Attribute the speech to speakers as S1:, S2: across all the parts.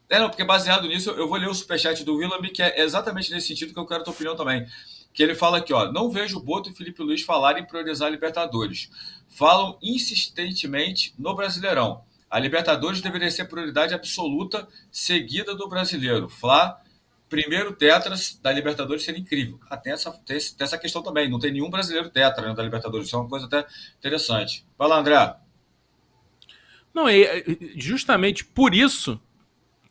S1: Não, porque baseado nisso, eu vou ler o superchat do Willam, que é exatamente nesse sentido que eu quero a tua opinião também. Que ele fala aqui, ó, não vejo o Boto e Felipe Luiz falarem em priorizar a Libertadores. Falam insistentemente no Brasileirão. A Libertadores deveria ser prioridade absoluta, seguida do Brasileiro. Fla, primeiro tetras da Libertadores seria incrível. Ah, tem essa questão também. Não tem nenhum brasileiro tetra, né, da Libertadores. Isso é uma coisa até interessante. Vai lá, André.
S2: Não, é justamente por isso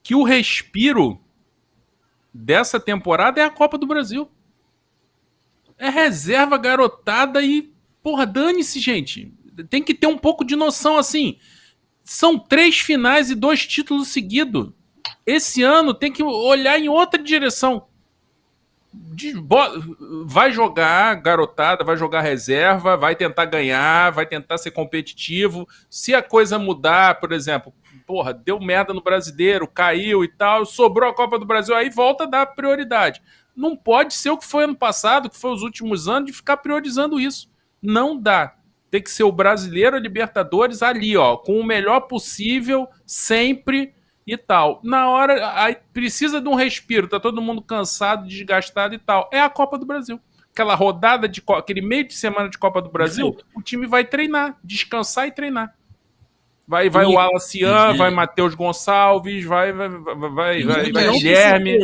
S2: que o respiro dessa temporada é a Copa do Brasil. É reserva garotada e, porra, dane-se, gente. Tem que ter um pouco de noção assim. São 3 finais e 2 títulos seguidos. Esse ano tem que olhar em outra direção. Vai jogar garotada, vai jogar reserva, vai tentar ganhar, vai tentar ser competitivo. Se a coisa mudar, por exemplo, porra, deu merda no brasileiro, caiu e tal, sobrou a Copa do Brasil, aí volta a dar prioridade. Não pode ser o que foi ano passado, que foi os últimos anos, de ficar priorizando isso. Não dá. Tem que ser o brasileiro, a Libertadores ali, ó, com o melhor possível, sempre e tal. Na hora, aí precisa de um respiro, tá todo mundo cansado, desgastado e tal. É a Copa do Brasil. Aquela rodada de aquele meio de semana de Copa do Brasil,
S3: Perfeito.
S2: o time vai treinar, descansar e treinar. Vai o
S3: E,
S2: Alacian, vai Matheus Gonçalves, vai Guilherme.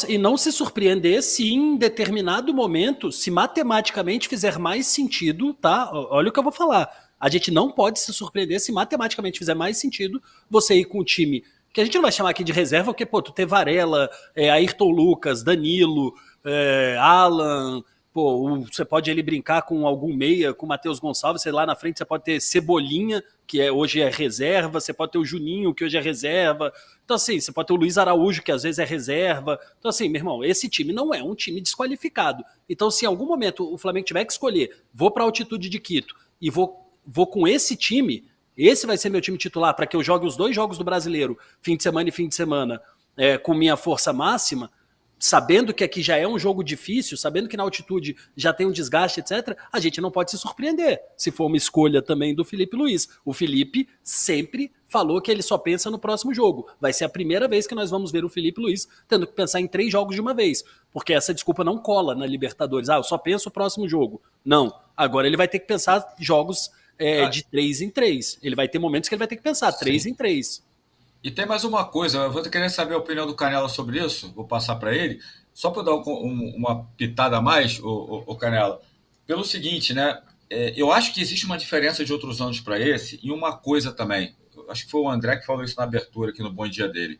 S3: e não se surpreender se em determinado momento, se matematicamente fizer mais sentido, tá? Olha o que eu vou falar. A gente não pode se surpreender se matematicamente fizer mais sentido você ir com o time que a gente não vai chamar aqui de reserva, porque, pô, tu ter Varela, Ayrton Lucas, Danilo, Alan, pô, você pode ele brincar com algum meia, com o Matheus Gonçalves, sei lá, na frente você pode ter Cebolinha, que hoje é reserva, você pode ter o Juninho, que hoje é reserva. Então, assim, você pode ter o Luiz Araújo, que às vezes é reserva. Então, assim, meu irmão, esse time não é um time desqualificado. Então, se em algum momento o Flamengo tiver que escolher, vou para a altitude de Quito e vou com esse time, esse vai ser meu time titular para que eu jogue os 2 jogos do Brasileiro, fim de semana e fim de semana, com minha força máxima, sabendo que aqui já é um jogo difícil, sabendo que na altitude já tem um desgaste, etc., a gente não pode se surpreender se for uma escolha também do Felipe Luiz. O Felipe sempre falou que ele só pensa no próximo jogo. Vai ser a primeira vez que nós vamos ver o Felipe Luiz tendo que pensar em 3 jogos de uma vez, porque essa desculpa não cola na Libertadores. Ah, eu só penso o próximo jogo. Não. Agora ele vai ter que pensar jogos de 3 em 3. Ele vai ter momentos que ele vai ter que pensar 3 em 3.
S1: E tem mais uma coisa, eu vou querer saber a opinião do Canela sobre isso, vou passar para ele, só para dar uma pitada a mais, o Canela. Pelo seguinte, né? Eu acho que existe uma diferença de outros anos para esse, e uma coisa também. Acho que foi o André que falou isso na abertura aqui no Bom Dia dele.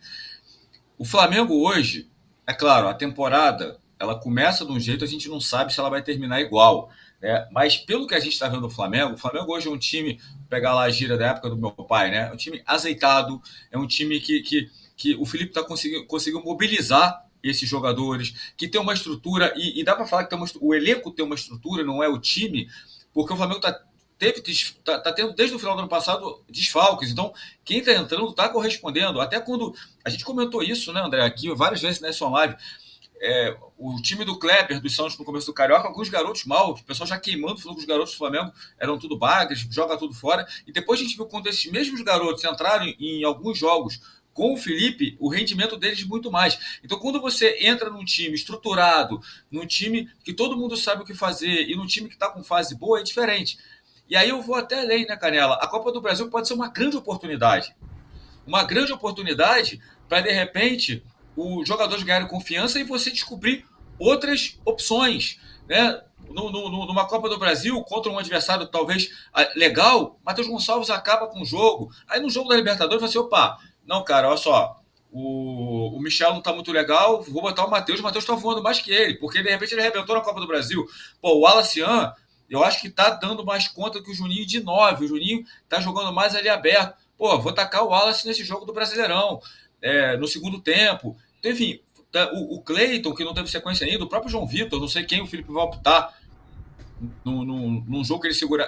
S1: O Flamengo hoje, é claro, a temporada ela começa de um jeito, a gente não sabe se ela vai terminar igual. Né? Mas pelo que a gente está vendo do Flamengo, o Flamengo hoje é um time, pegar lá a gira da época do meu pai, né? É um time azeitado, é um time que o Felipe está conseguindo mobilizar esses jogadores, que tem uma estrutura, e dá para falar que o elenco tem uma estrutura, não é o time, porque o Flamengo tá tendo desde o final do ano passado desfalques, então quem está entrando está correspondendo. Até quando a gente comentou isso, né, André, aqui várias vezes nessa live, o time do Kleber, dos Santos no começo do Carioca, alguns garotos mal, o pessoal já queimando, falando que os garotos do Flamengo eram tudo bagres, joga tudo fora, e depois a gente viu quando esses mesmos garotos entraram em alguns jogos com o Felipe, o rendimento deles muito mais. Então, quando você entra num time estruturado, num time que todo mundo sabe o que fazer, e num time que está com fase boa, é diferente. E aí eu vou até além, né, Canela? A Copa do Brasil pode ser uma grande oportunidade. Uma grande oportunidade para, de repente, os jogadores ganharem confiança e você descobrir outras opções. Né? Numa Copa do Brasil, contra um adversário talvez legal, Matheus Gonçalves acaba com o jogo. Aí no jogo da Libertadores, você opa, não, cara, olha só, o Michel não tá muito legal, vou botar o Matheus tá voando mais que ele, porque de repente ele arrebentou na Copa do Brasil. Pô, o Alacian, eu acho que tá dando mais conta que o Juninho de 9, o Juninho tá jogando mais ali aberto. Pô, vou tacar o Wallace nesse jogo do Brasileirão, no segundo tempo. Então, enfim, o Cleiton, que não teve sequência ainda, o próprio João Vitor, não sei quem o Felipe vai optar num jogo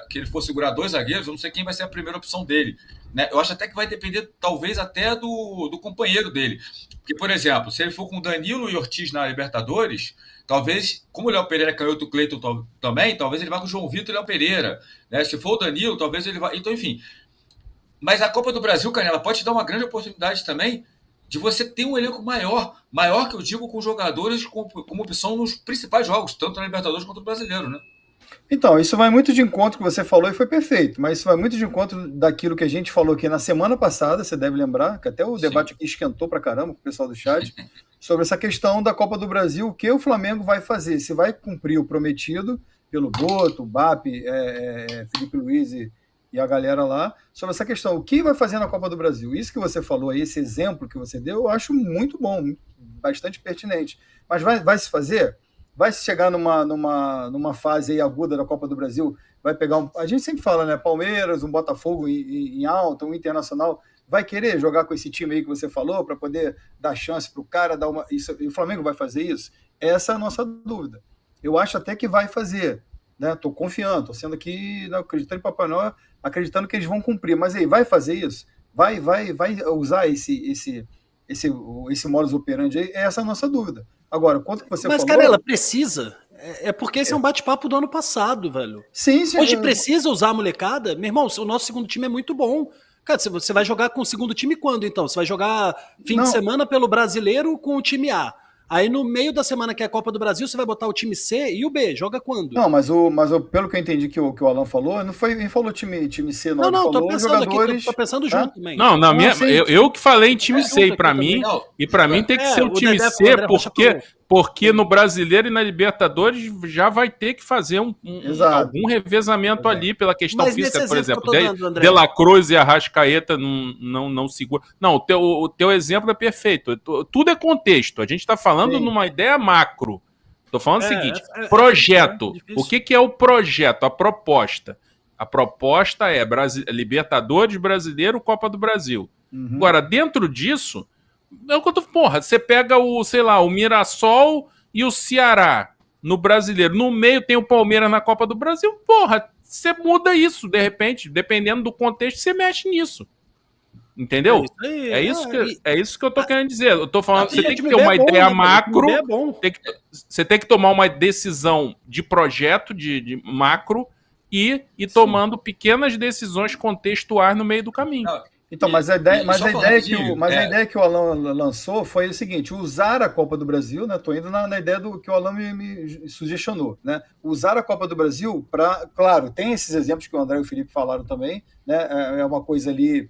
S1: que ele for segurar 2 zagueiros, eu não sei quem vai ser a primeira opção dele. Né? Eu acho até que vai depender, talvez, até do companheiro dele. Porque, por exemplo, se ele for com Danilo e Ortiz na Libertadores, talvez, como o Léo Pereira caiu o Cleiton também, talvez ele vá com o João Vitor e o Léo Pereira. Né? Se for o Danilo, talvez ele vá. Então, enfim. Mas a Copa do Brasil, Canela, pode te dar uma grande oportunidade também de você ter um elenco maior que eu digo, com jogadores como opção nos principais jogos, tanto na Libertadores quanto no Brasileiro, né?
S4: Então, isso vai muito de encontro que você falou e foi perfeito, mas isso vai muito de encontro daquilo que a gente falou aqui na semana passada, você deve lembrar, que até o debate aqui esquentou pra caramba com o pessoal do chat, sobre essa questão da Copa do Brasil, o que o Flamengo vai fazer, se vai cumprir o prometido pelo Boto, BAP, Felipe Luiz e a galera lá, sobre essa questão, o que vai fazer na Copa do Brasil. Isso que você falou aí, esse exemplo que você deu, eu acho muito bom, bastante pertinente. Mas vai se fazer? Vai chegar numa fase aí aguda da Copa do Brasil, vai pegar a gente sempre fala, né? Palmeiras, um Botafogo em alta, um Internacional, vai querer jogar com esse time aí que você falou para poder dar chance para o cara dar uma. Isso, e o Flamengo vai fazer isso? Essa é a nossa dúvida. Eu acho até que vai fazer, né? Tô confiando, tô sendo aqui, acreditando em Papai Noel, acreditando que eles vão cumprir. Mas aí, vai fazer isso? Vai usar esse modus operandi aí? Essa é a nossa dúvida. Agora, quanto que você
S3: Mas,
S4: falou...
S3: cara, ela precisa. É porque esse é um bate-papo do ano passado, velho.
S4: Sim.
S3: Hoje precisa usar a molecada? Meu irmão, o nosso segundo time é muito bom. Cara, você vai jogar com o segundo time quando, então? Você vai jogar fim de semana pelo Brasileiro com o time A. Aí no meio da semana que é a Copa do Brasil, você vai botar o time C e o B. Joga quando?
S4: Não, mas pelo que eu entendi que o Alan falou, não foi, ele falou time C, não.
S3: Não,
S4: ele
S3: tô
S4: falou
S3: pensando
S4: jogadores...
S3: aqui, tô pensando junto também.
S2: Não, eu que falei em time C, e pra mim tem que ser o time C, porque no Brasileiro e na Libertadores já vai ter que fazer algum revezamento ali pela questão física, por exemplo. De La Cruz e Arrascaeta não segura. Não, o teu exemplo é perfeito. Tudo é contexto. A gente está falando numa ideia macro. Estou falando o seguinte: projeto. O que é o projeto? A proposta. A proposta é Libertadores, Brasileiro, Copa do Brasil. Agora, dentro disso, você pega o Mirassol e o Ceará no Brasileiro. No meio tem o Palmeiras na Copa do Brasil. Você muda isso, de repente, dependendo do contexto, você mexe nisso. Entendeu? É isso que eu tô querendo dizer. Eu tô falando que você tem que ter uma ideia macro. Você tem que tomar uma decisão de projeto, de macro, e ir tomando pequenas decisões contextuais no meio do caminho.
S4: Então, mas a ideia que o Alan lançou foi o seguinte: usar a Copa do Brasil, né? Estou indo na ideia do que o Alan me sugestionou, né? Usar a Copa do Brasil para, claro, tem esses exemplos que o André e o Felipe falaram também, né? É uma coisa ali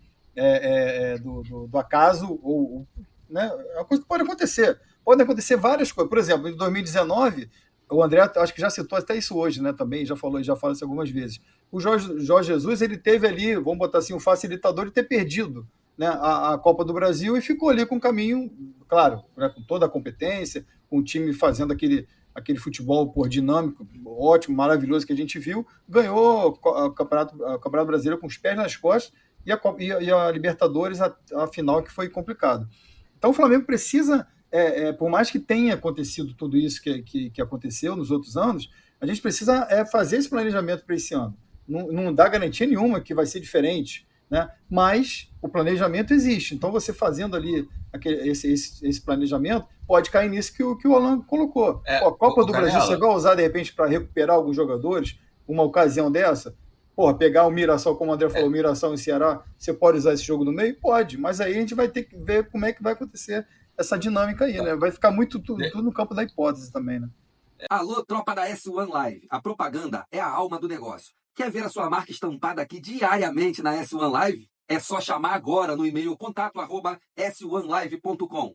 S4: do acaso, ou né? É uma coisa que pode acontecer. Podem acontecer várias coisas. Por exemplo, em 2019, o André acho que já citou até isso hoje, né? Também já fala isso algumas vezes. O Jorge Jesus, ele teve ali, vamos botar assim, um facilitador de ter perdido, né, a Copa do Brasil e ficou ali com o caminho, claro, né, com toda a competência, com o time fazendo aquele futebol dinâmico, ótimo, maravilhoso que a gente viu, ganhou o Campeonato Brasileiro com os pés nas costas e a Libertadores, a final, que foi complicado. Então o Flamengo precisa, por mais que tenha acontecido tudo isso que aconteceu nos outros anos, a gente precisa fazer esse planejamento para esse ano. Não dá garantia nenhuma que vai ser diferente, né? Mas o planejamento existe. Então, você fazendo ali esse planejamento, pode cair nisso que o Alan colocou. A Copa do Brasil, você vai usar, de repente, para recuperar alguns jogadores, uma ocasião dessa? Pegar o Mirassol, como o André falou, o Mirassol em Ceará, você pode usar esse jogo no meio? Pode, mas aí a gente vai ter que ver como é que vai acontecer essa dinâmica aí, né? Vai ficar tudo no campo da hipótese também, né?
S5: Alô, tropa da S1 Live. A propaganda é a alma do negócio. Quer ver a sua marca estampada aqui diariamente na S1 Live? É só chamar agora no e-mail contato@s1live.com.